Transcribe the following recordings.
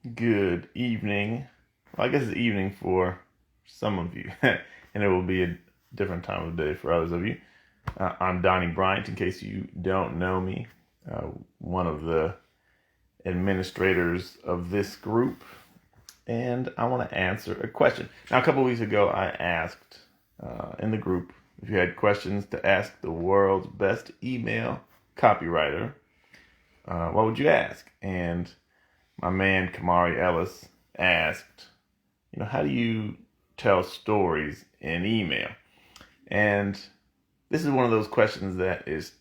Good evening. Well, I guess it's evening for some of you, and it will be a different time of day for others of you. I'm Donnie Bryant, in case you don't know me, one of the administrators of this group, and I want to answer a question. Now, a couple of weeks ago, I asked in the group if you had questions to ask the world's best email copywriter, what would you ask? And my man Kamari Ellis asked, how do you tell stories in email? And this is one of those questions that it's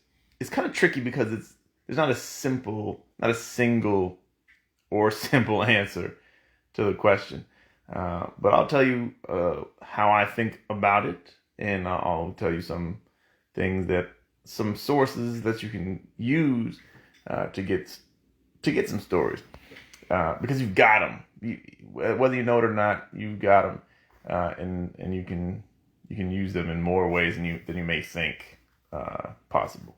kind of tricky because there's not a single or simple answer to the question. But I'll tell you how I think about it, and I'll tell you some sources that you can use to get some stories. Because you've got them, whether you know it or not, you've got them, and you can use them in more ways than you may think possible.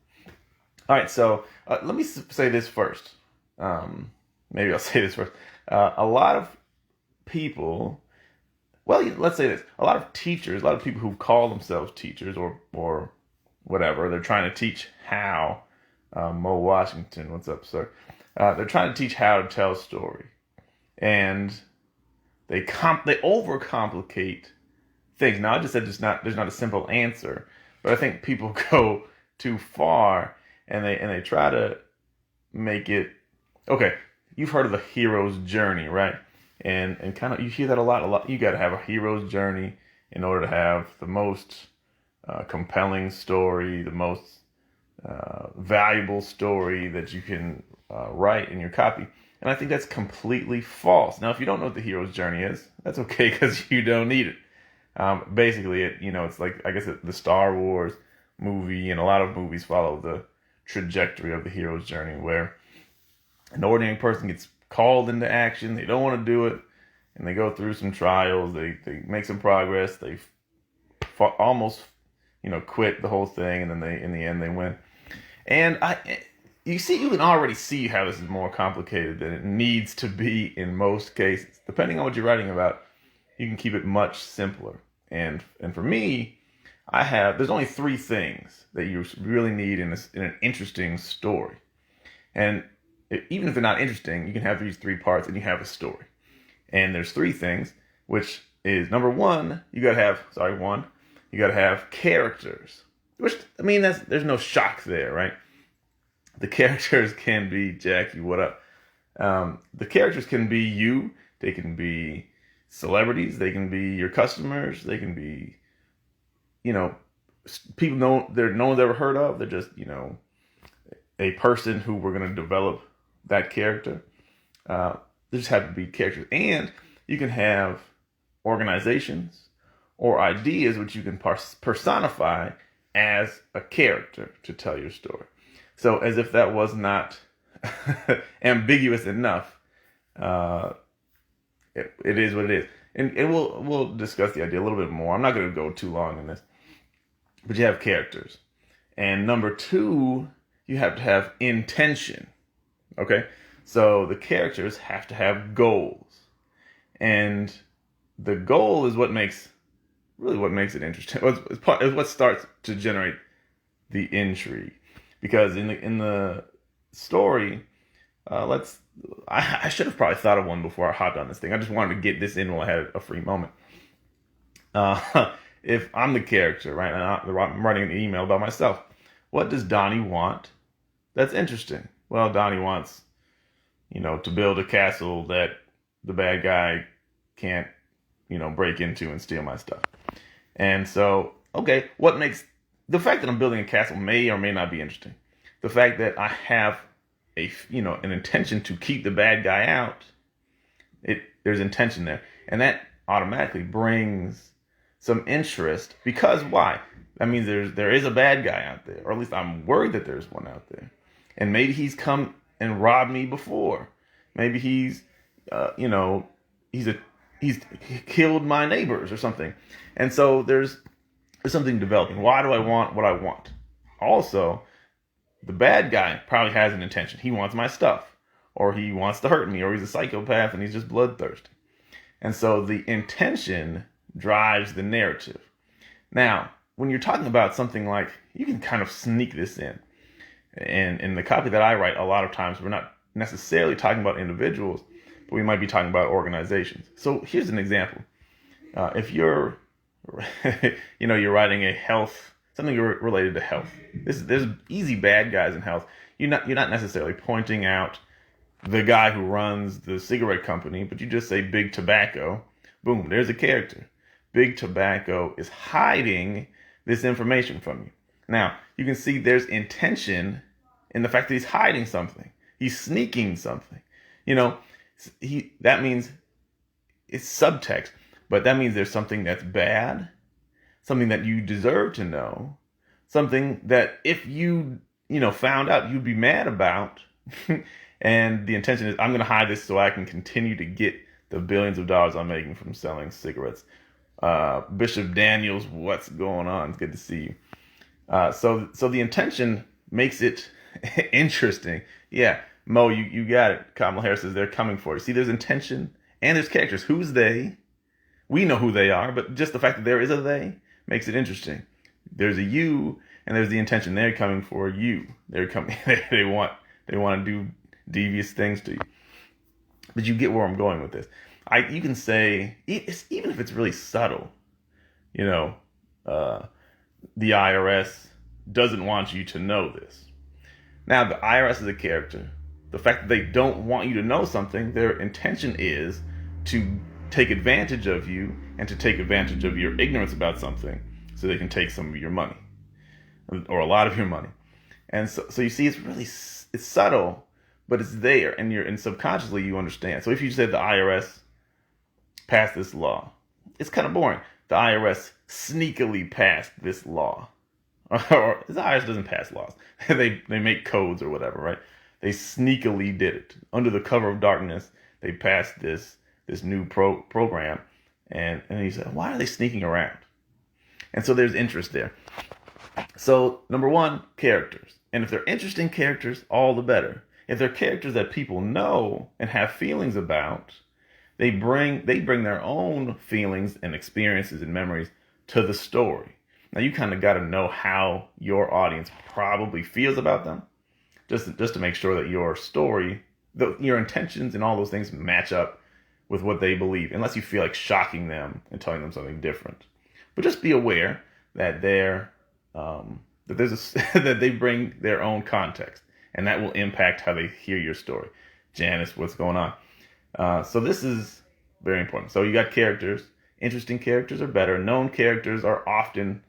All right, so let me say this first. Maybe I'll say this first. A lot of people, let's say this: a lot of teachers, a lot of people who call themselves teachers or whatever, they're trying to teach how. Mo Washington, what's up, sir? They're trying to teach how to tell a story, and they overcomplicate things. Now, I just said there's not a simple answer, but I think people go too far, and they try to make it okay. You've heard of the hero's journey, right? And kind of you hear that a lot. You got to have a hero's journey in order to have the most compelling story, the most valuable story that you can write in your copy. And I think that's completely false. Now, if you don't know what the hero's journey is, that's okay because you don't need it. Basically, it's like, I guess, the Star Wars movie, and a lot of movies follow the trajectory of the hero's journey, where an ordinary person gets called into action. They don't want to do it, and they go through some trials. They make some progress. They almost quit the whole thing, and then in the end they win. And you can already see how this is more complicated than it needs to be in most cases. Depending on what you're writing about, you can keep it much simpler. And for me, there's only three things that you really need in an interesting story. And even if they're not interesting, you can have these three parts and you have a story. And there's three things, which is number one, you gotta have characters. Which, there's no shock there, right? The characters can be Jackie, what up? The characters can be you. They can be celebrities. They can be your customers. They can be, people no one's ever heard of. They're just, a person who we're going to develop that character. They just have to be characters. And you can have organizations or ideas which you can personify as a character to tell your story. So, as if that was not ambiguous enough, it is what it is. And we'll discuss the idea a little bit more. I'm not going to go too long in this. But you have characters. And number two, you have to have intention. Okay? So the characters have to have goals. And the goal is what makes it interesting. It's what starts to generate the intrigue. Because in the story, I should have probably thought of one before I hopped on this thing. I just wanted to get this in while I had a free moment. If I'm the character, right, and I'm writing an email about myself, what does Donnie want that's interesting? Well, Donnie wants, to build a castle that the bad guy can't, break into and steal my stuff. And so, okay, what makes the fact that I'm building a castle may or may not be interesting. The fact that I have an intention to keep the bad guy out, there's intention there, and that automatically brings some interest. Because why? That means there is a bad guy out there, or at least I'm worried that there's one out there, and maybe he's come and robbed me before. Maybe he's killed my neighbors or something, and so there's something developing. Why do I want what I want? Also, the bad guy probably has an intention. He wants my stuff. or he wants to hurt me, or he's a psychopath and he's just bloodthirsty. And so the intention drives the narrative. Now, when you're talking about something like, you can kind of sneak this in. And in the copy that I write, a lot of times we're not necessarily talking about individuals, but we might be talking about organizations. So here's an example. If you're, you're writing a health, something related to health. There's easy bad guys in health. You're not necessarily pointing out the guy who runs the cigarette company, but you just say Big Tobacco. Boom, there's a character. Big Tobacco is hiding this information from you. Now, you can see there's intention in the fact that he's hiding something. He's sneaking something. That means it's subtext, but that means there's something that's bad, something that you deserve to know, something that if you found out, you'd be mad about. And the intention is, I'm going to hide this so I can continue to get the billions of dollars I'm making from selling cigarettes. Bishop Daniels, what's going on? It's good to see you. So the intention makes it interesting. Yeah, Mo, you got it. Kamala Harris says they're coming for you. See, there's intention and there's characters. Who's they? We know who they are, but just the fact that there is a they makes it interesting. There's a you, and there's the intention. They're coming for you. They're coming. They want to do devious things to you. But you get where I'm going with this. You can say, even if it's really subtle, the IRS doesn't want you to know this. Now, the IRS is a character. The fact that they don't want you to know something, their intention is to take advantage of you and to take advantage of your ignorance about something so they can take some of your money or a lot of your money. And so you see, it's subtle, but it's there, and subconsciously you understand. So if you said the IRS passed this law, it's kind of boring. The IRS sneakily passed this law. Or the IRS doesn't pass laws. They make codes or whatever, right? They sneakily did it. Under the cover of darkness, they passed this new program. And he said, why are they sneaking around? And so there's interest there. So number one, characters. And if they're interesting characters, all the better. If they're characters that people know and have feelings about, they bring their own feelings and experiences and memories to the story. Now you kind of got to know how your audience probably feels about them, just to make sure that your story, your intentions and all those things match up with what they believe, unless you feel like shocking them and telling them something different. But just be aware that that they bring their own context, and that will impact how they hear your story. Janice, what's going on? So this is very important. So you got characters. Interesting characters are better. Known characters are often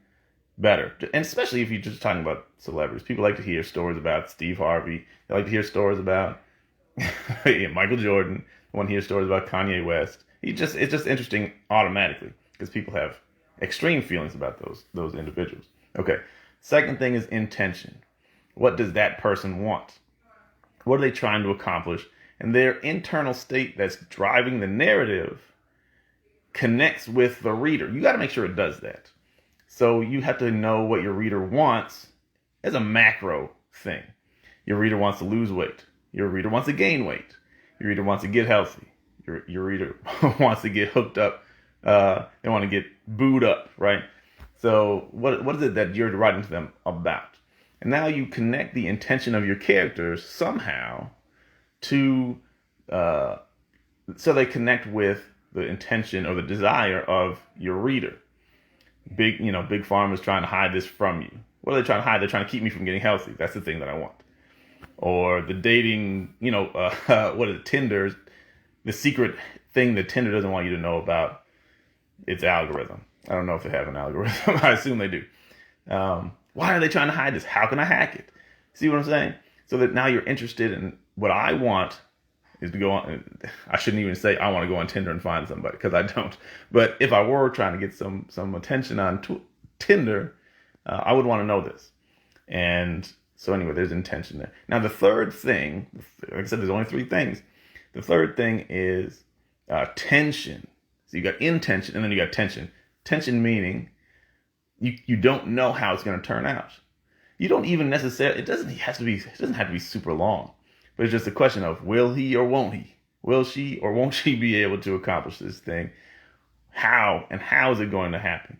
better. And especially if you're just talking about celebrities. People like to hear stories about Steve Harvey. They like to hear stories about Michael Jordan. They want to hear stories about Kanye West. It's just interesting automatically because people have extreme feelings about those individuals. Okay. Second thing is intention. What does that person want? What are they trying to accomplish? And their internal state that's driving the narrative connects with the reader. You got to make sure it does that. So you have to know what your reader wants as a macro thing. Your reader wants to lose weight. Your reader wants to gain weight. Your reader wants to get healthy. Your reader wants to get hooked up. They want to get booed up, right? So what is it that you're writing to them about? And now you connect the intention of your characters somehow to, so they connect with the intention or the desire of your reader. Big Pharma is trying to hide this from you. What are they trying to hide? They're trying to keep me from getting healthy. That's the thing that I want. Or the dating, what is it, Tinder, the secret thing that Tinder doesn't want you to know about its algorithm. I don't know if they have an algorithm. I assume they do. Why are they trying to hide this? How can I hack it? See what I'm saying? So that now you're interested in what I want is to go on. I shouldn't even say I want to go on Tinder and find somebody because I don't. But if I were trying to get some attention on Tinder, I would want to know this. And so anyway, there's intention there. Now the third thing, like I said, there's only three things. The third thing is tension. So you got intention and then you got tension. Tension meaning you don't know how it's going to turn out. You don't even necessarily, it doesn't have to be super long, But it's just a question of will he or won't he? Will she or won't she be able to accomplish this thing? How is it going to happen?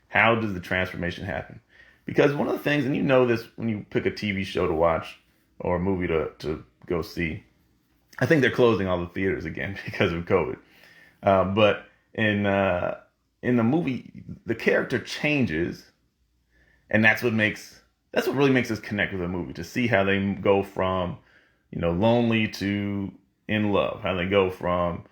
How does the transformation happen? Because one of the things, and you know this when you pick a TV show to watch or a movie to go see, I think they're closing all the theaters again because of COVID. But in the movie, the character changes, and that's what really makes us connect with the movie, to see how they go from, lonely to in love, how they go from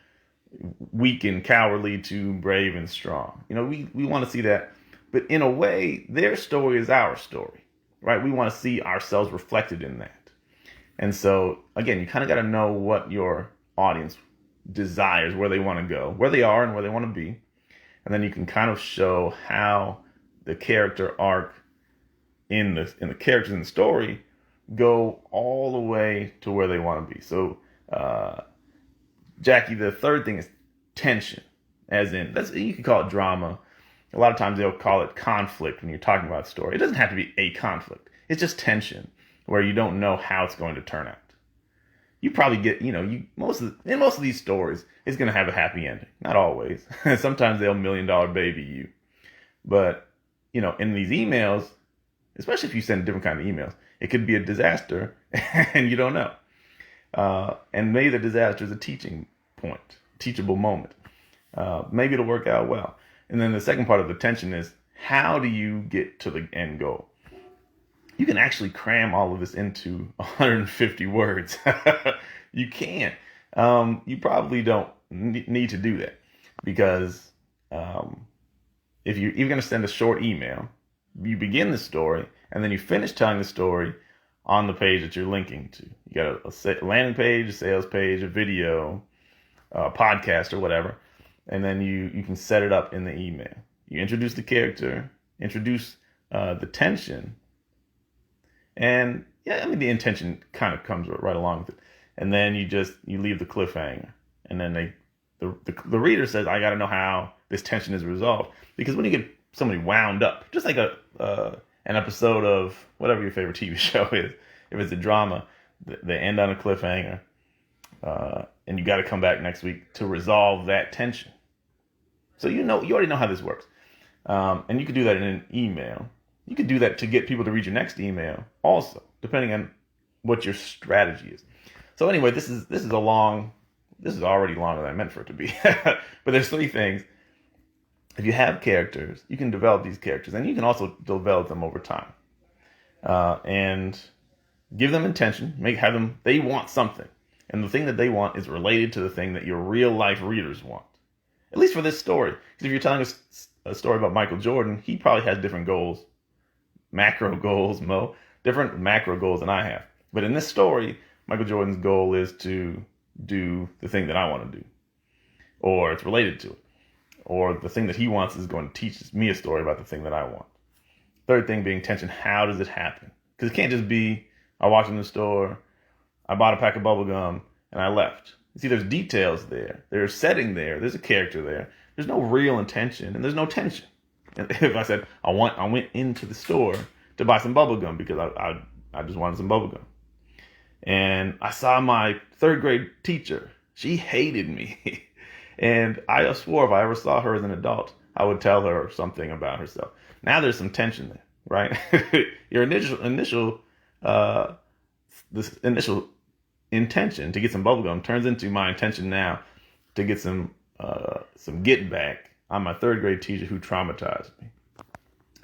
weak and cowardly to brave and strong. We want to see that. But in a way, their story is our story, right? We want to see ourselves reflected in that. And so, again, you kind of got to know what your audience desires, where they want to go, where they are and where they want to be. And then you can kind of show how the character arc in the characters in the story go all the way to where they want to be. So, Jackie, the third thing is tension, as in, you can call it drama. A lot of times they'll call it conflict when you're talking about a story. It doesn't have to be a conflict. It's just tension where you don't know how it's going to turn out. You probably get, in most of these stories, it's going to have a happy ending. Not always. Sometimes they'll $1 million baby you. But, in these emails, especially if you send different kind of emails, it could be a disaster and you don't know. And maybe the disaster is a teachable moment. Maybe it'll work out well. And then the second part of the tension is, how do you get to the end goal? You can actually cram all of this into 150 words. You can. You probably don't need to do that, because if you're going to send a short email, you begin the story and then you finish telling the story on the page that you're linking to. You got a landing page, a sales page, a video, a podcast, or whatever. And then you can set it up in the email. You introduce the character, introduce the tension, and the intention kind of comes right along with it. And then you leave the cliffhanger, and then the reader says, I got to know how this tension is resolved. Because when you get somebody wound up, just like an episode of whatever your favorite TV show is, if it's a drama, they end on a cliffhanger, and you got to come back next week to resolve that tension. So you already know how this works. And you could do that in an email. You could do that to get people to read your next email also, depending on what your strategy is. So anyway, this is already longer than I meant for it to be. But there's 3 things. If you have characters, you can develop these characters, and you can also develop them over time. And give them intention, they want something. And the thing that they want is related to the thing that your real life readers want. At least for this story. Because if you're telling a story about Michael Jordan, he probably has different goals, different macro goals than I have. But in this story, Michael Jordan's goal is to do the thing that I want to do, or it's related to it, or the thing that he wants is going to teach me a story about the thing that I want. Third thing being tension. How does it happen? Because it can't just be, I walked in the store, I bought a pack of bubble gum, and I left. You see, there's details there. There's setting there. There's a character there. There's no real intention, and there's no tension. And if I said, I went into the store to buy some bubble gum because I just wanted some bubble gum. And I saw my 3rd grade teacher. She hated me. And I swore if I ever saw her as an adult, I would tell her something about herself. Now there's some tension there, right? Your initial intention to get some bubblegum turns into my intention now to get some get back on my 3rd grade teacher who traumatized me.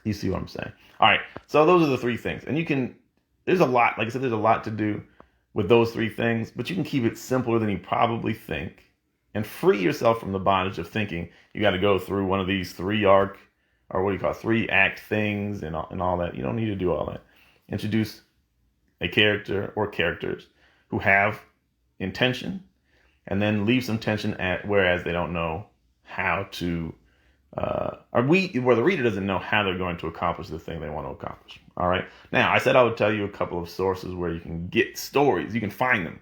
You see what I'm saying? All right. So those are the 3 things. And there's a lot, like I said, there's a lot to do with those 3 things, but you can keep it simpler than you probably think and free yourself from the bondage of thinking you got to go through one of these 3 act things and all that. You don't need to do all that. Introduce a character or characters who have intention, and then leave some tension whereas they don't know how to, where the reader doesn't know how they're going to accomplish the thing they want to accomplish. All right. Now, I said I would tell you a couple of sources where you can get stories. You can find them.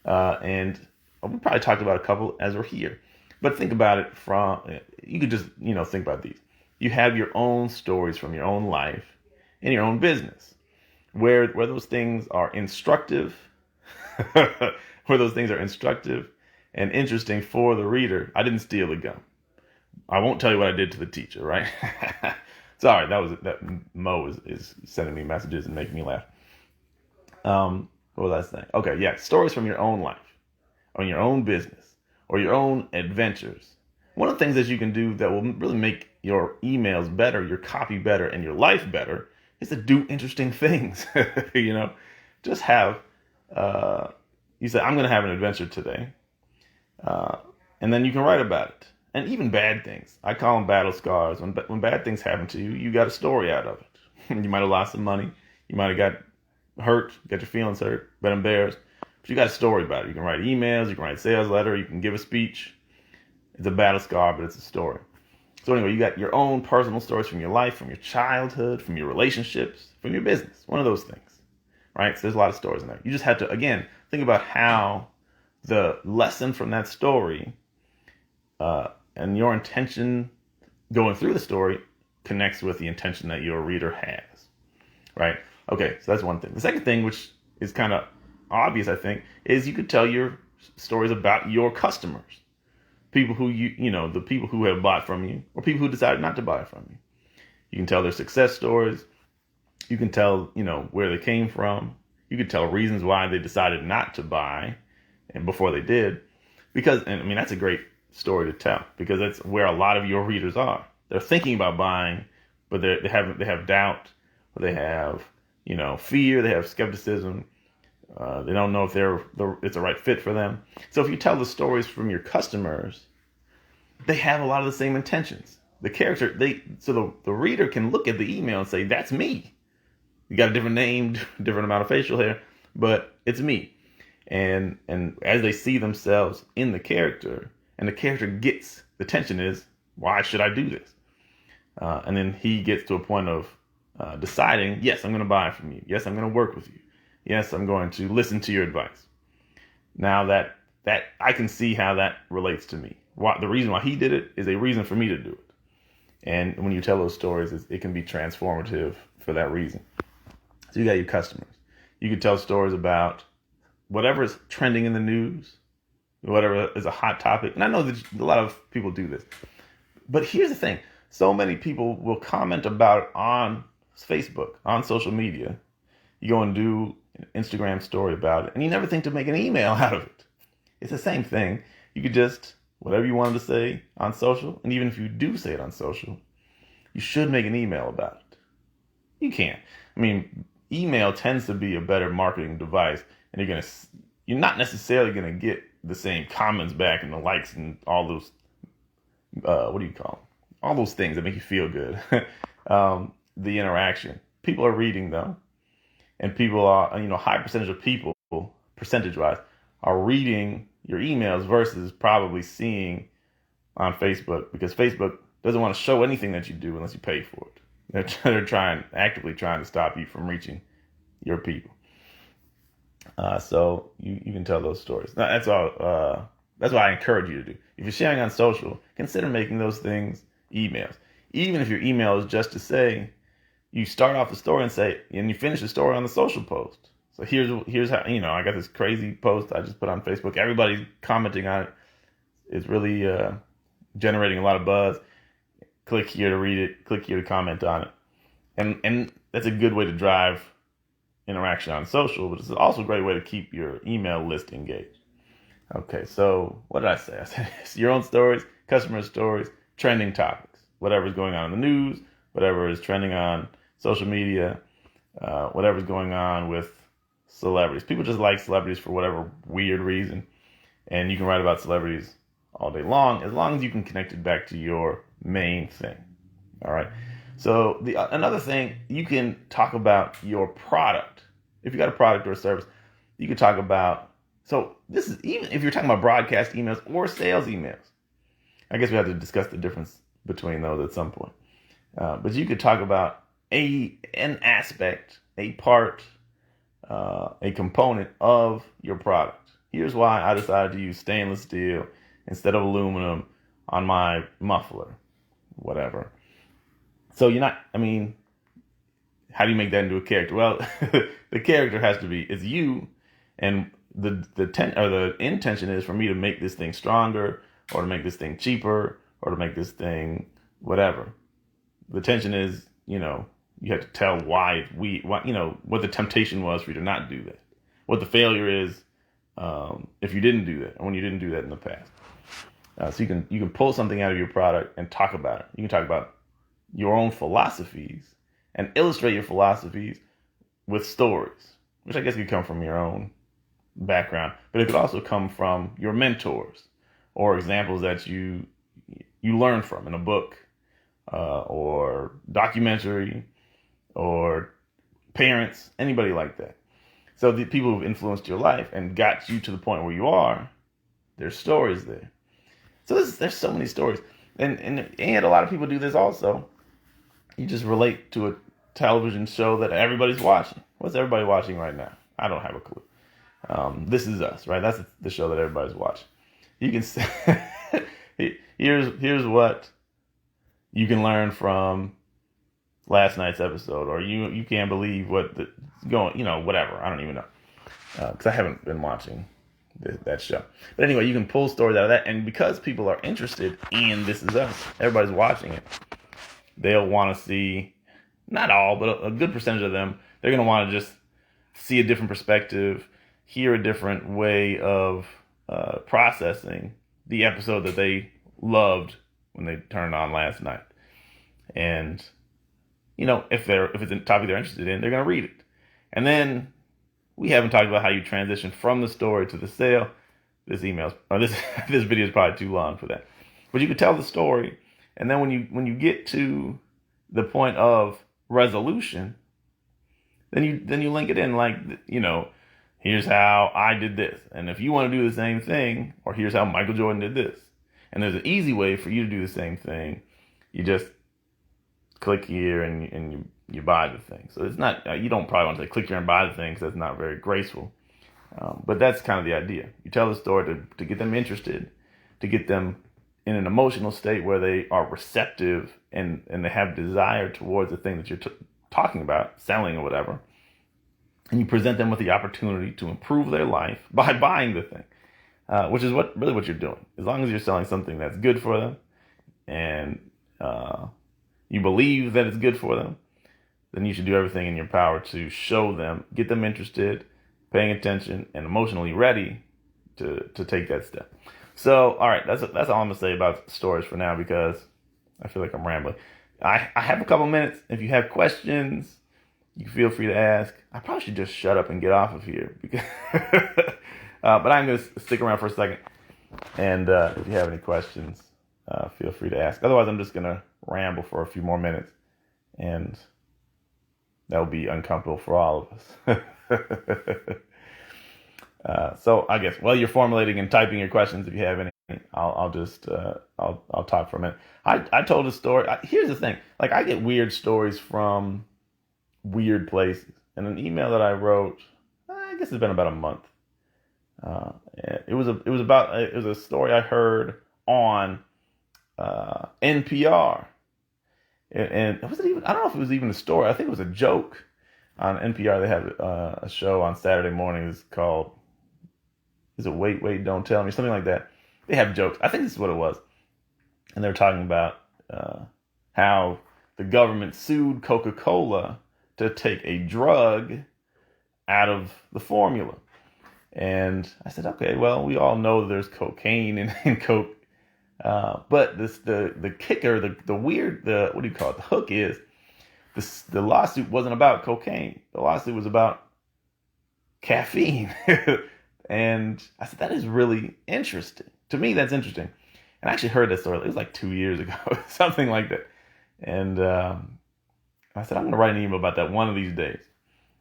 And we probably talked about a couple as we're here. But think about it you could just, think about these. You have your own stories from your own life and your own business where those things are instructive where those things are instructive and interesting for the reader. I didn't steal the gum. I won't tell you what I did to the teacher, right? Sorry, that Mo is sending me messages and making me laugh. What was I saying? Okay, yeah, stories from your own life, or your own business, or your own adventures. One of the things that you can do that will really make your emails better, your copy better, and your life better is to do interesting things. Just have, you say, I'm going to have an adventure today. And then you can write about it. And even bad things. I call them battle scars. When bad things happen to you, you got a story out of it. You might have lost some money. You might have got hurt, got your feelings hurt, been embarrassed. But you got a story about it. You can write emails, you can write a sales letter, you can give a speech. It's a battle scar, but it's a story. So anyway, you got your own personal stories from your life, from your childhood, from your relationships, from your business. One of those things, right? So there's a lot of stories in there. You just have to, again, think about how the lesson from that story and your intention going through the story connects with the intention that your reader has, right? Okay, so that's one thing. The second thing, which is kind of obvious, I think, is you could tell your stories about your customers. People who the people who have bought from you, or people who decided not to buy from you. You can tell their success stories. You can tell, where they came from. You can tell reasons why they decided not to buy and before they did. That's a great story to tell, because that's where a lot of your readers are. They're thinking about buying, but they have doubt, or they have, fear, they have skepticism. They don't know if it's a right fit for them. So if you tell the stories from your customers, they have a lot of the same intentions. The reader can look at the email and say, that's me. You got a different name, different amount of facial hair, but it's me. And as they see themselves in the character, and the character gets, the tension is, why should I do this? And then he gets to a point of deciding, yes, I'm going to buy from you. Yes, I'm going to work with you. Yes, I'm going to listen to your advice. Now that I can see how that relates to me. The reason why he did it is a reason for me to do it. And when you tell those stories, it can be transformative for that reason. So you got your customers. You can tell stories about whatever is trending in the news, whatever is a hot topic. And I know that a lot of people do this. But here's the thing. So many people will comment about it on Facebook, on social media. You go and do an Instagram story about it, and you never think to make an email out of it. It's the same thing. You could just, whatever you wanted to say on social, and even if you do say it on social, you should make an email about it. You can't. Email tends to be a better marketing device, and you're not necessarily going to get the same comments back and the likes and all those, what do you call them? All those things that make you feel good. The interaction. People are reading them. And people are, high percentage of people, percentage-wise, are reading your emails versus probably seeing on Facebook, because Facebook doesn't want to show anything that you do unless you pay for it. They're actively trying to stop you from reaching your people. So you can tell those stories. Now, that's all. That's what I encourage you to do. If you're sharing on social, consider making those things emails. Even if your email is just to say, you start off the story and you finish the story on the social post. So here's how, I got this crazy post I just put on Facebook. Everybody's commenting on it. It's really generating a lot of buzz. Click here to read it. Click here to comment on it. And that's a good way to drive interaction on social, but it's also a great way to keep your email list engaged. Okay, so what did I say? I said it's your own stories, customer stories, trending topics, whatever's going on in the news, whatever is trending on social media, whatever's going on with celebrities. People just like celebrities for whatever weird reason. And you can write about celebrities all day long, as long as you can connect it back to your main thing. All right. So another thing, you can talk about your product. If you got a product or a service, you can talk about, so this is even if you're talking about broadcast emails or sales emails. I guess we have to discuss the difference between those at some point. But you could talk about an aspect, a part, a component of your product. Here's why I decided to use stainless steel instead of aluminum on my muffler, whatever. So how do you make that into a character? Well, the character has to be, it's you, and the intention is for me to make this thing stronger, or to make this thing cheaper, or to make this thing whatever. The tension is, you have to tell why, what the temptation was for you to not do that. What the failure is, if you didn't do that, or when you didn't do that in the past. So you can pull something out of your product and talk about it. You can talk about your own philosophies and illustrate your philosophies with stories, which I guess could come from your own background, but it could also come from your mentors or examples that you learn from in a book, or documentary, or parents, anybody like that. So the people who've influenced your life and got you to the point where you are, there's stories there. So there's so many stories. And a lot of people do this also. You just relate to a television show that everybody's watching. What's everybody watching right now? I don't have a clue. This Is Us, right? That's the show that everybody's watching. You can say, here's what you can learn from last night's episode, or you can't believe what the going, whatever. I don't even know, because I haven't been watching that show. But anyway, you can pull stories out of that, and because people are interested in This Is Us, everybody's watching it. They'll want to see, not all, but a good percentage of them. They're going to want to just see a different perspective, hear a different way of processing the episode that they loved when they turned on last night. And if it's a topic they're interested in, they're going to read it. And then we haven't talked about how you transition from the story to the sale. This video is probably too long for that. But you can tell the story, and then when you get to the point of resolution, then you link it in, like, here's how I did this, and if you want to do the same thing, or here's how Michael Jordan did this, and there's an easy way for you to do the same thing. You just click here and you buy the thing. So it's not, you don't probably want to say click here and buy the thing, because that's not very graceful. But that's kind of the idea. You tell the story to get them interested, to get them in an emotional state where they are receptive and they have desire towards the thing that you're talking about, selling or whatever. And you present them with the opportunity to improve their life by buying the thing, which is what you're doing. As long as you're selling something that's good for them, and you believe that it's good for them, then you should do everything in your power to show them, get them interested, paying attention, and emotionally ready to take that step. So, all right, that's all I'm gonna say about stories for now, because I feel like I'm rambling. I have a couple minutes. If you have questions, you can feel free to ask. I probably should just shut up and get off of here, because but I'm gonna stick around for a second. And if you have any questions, feel free to ask. Otherwise, I'm just gonna ramble for a few more minutes, and that will be uncomfortable for all of us. So I guess while you're formulating and typing your questions, if you have any, I'll talk for a minute. I told a story. Here's the thing: like, I get weird stories from weird places. And an email that I wrote, I guess it's been about a month. It was a story I heard on NPR. And it wasn't even, I don't know if it was even a story. I think it was a joke on NPR. They have a show on Saturday mornings called, is it Wait, Don't Tell Me? Something like that. They have jokes. I think this is what it was. And they were talking about how the government sued Coca-Cola to take a drug out of the formula. And I said, okay, well, we all know there's cocaine in Coke. But the kicker, the weird, what do you call it? The hook is the lawsuit wasn't about cocaine. The lawsuit was about caffeine. And I said, that is really interesting. To me, that's interesting. And I actually heard that story. It was like 2 years ago, something like that. And I said, I'm going to write an email about that one of these days.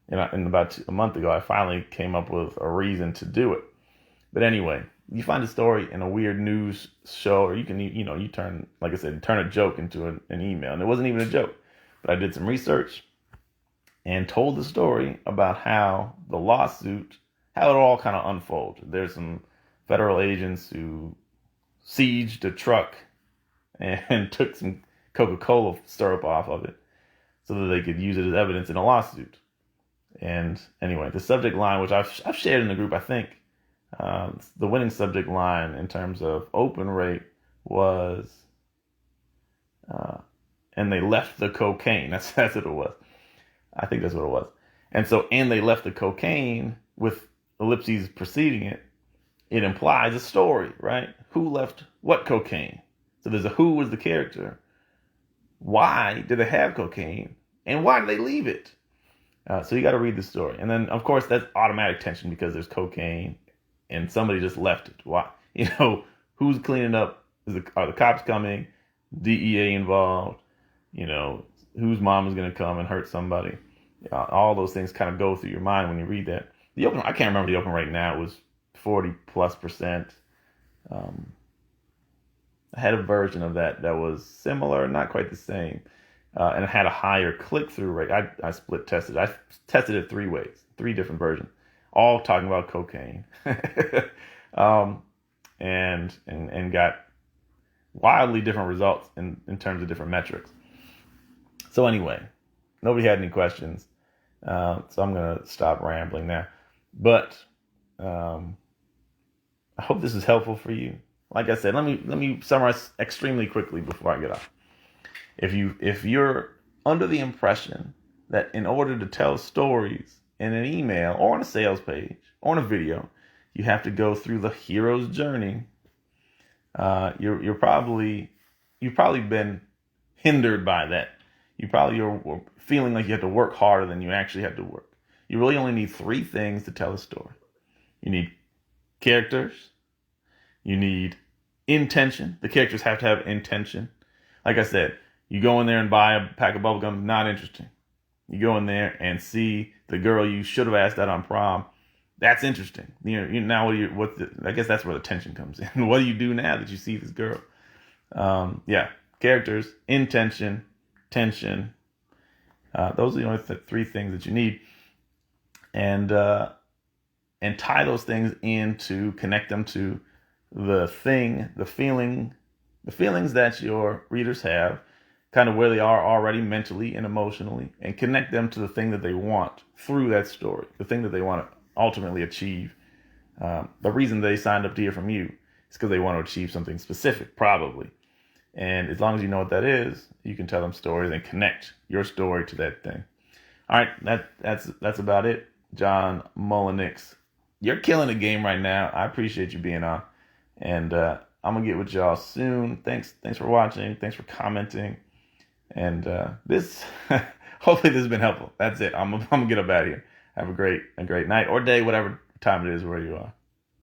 And about a month ago, I finally came up with a reason to do it. But anyway, you find a story in a weird news show, or you can, you turn, like I said, turn a joke into an email. And it wasn't even a joke. But I did some research and told the story about how the lawsuit, how it all kind of unfolded. There's some federal agents who sieged a truck and took some Coca-Cola syrup off of it so that they could use it as evidence in a lawsuit. And anyway, the subject line, which I've shared in the group, I think the winning subject line in terms of open rate was, and they left the cocaine. That's what it was. I think that's what it was. And they left the cocaine with ellipses preceding it. It implies a story, right? Who left what cocaine? So there's a who was the character. Why did they have cocaine? And why did they leave it? So you got to read the story. And then, of course, that's automatic tension because there's cocaine and somebody just left it. Why? Who's cleaning up? Are the cops coming? DEA involved? Whose mom is going to come and hurt somebody? All those things kind of go through your mind when you read that. I can't remember the open rate now. It was 40+%. I had a version of that was similar, not quite the same. And it had a higher click-through rate. I split tested. I tested it 3 ways, 3 different versions, all talking about cocaine, and got wildly different results in terms of different metrics. So anyway, nobody had any questions, so I'm gonna stop rambling now. But I hope this is helpful for you. Like I said, let me summarize extremely quickly before I get off. If you're under the impression that in order to tell stories in an email or on a sales page or on a video, you have to go through the hero's journey, you've probably been hindered by that. You're feeling like you have to work harder than you actually have to work. You really only need 3 things to tell a story. You need characters. You need intention. The characters have to have intention. Like I said, you go in there and buy a pack of bubblegum, not interesting. You go in there and see the girl you should have asked out on prom. That's interesting. Now I guess that's where the tension comes in. What do you do now that you see this girl? Characters, intention, tension. Those are the only 3 things that you need. And tie those things in to connect them to the feelings that your readers have, kind of where they are already mentally and emotionally, and connect them to the thing that they want through that story, the thing that they want to ultimately achieve. The reason they signed up to hear from you is because they want to achieve something specific, probably. And as long as you know what that is, you can tell them stories and connect your story to that thing. All right, that's about it. John Mullenix, you're killing the game right now. I appreciate you being on. And I'm going to get with y'all soon. Thanks for watching. Thanks for commenting. And hopefully this has been helpful. That's it. I'm going to get up out of here. Have a great night or day, whatever time it is where you are.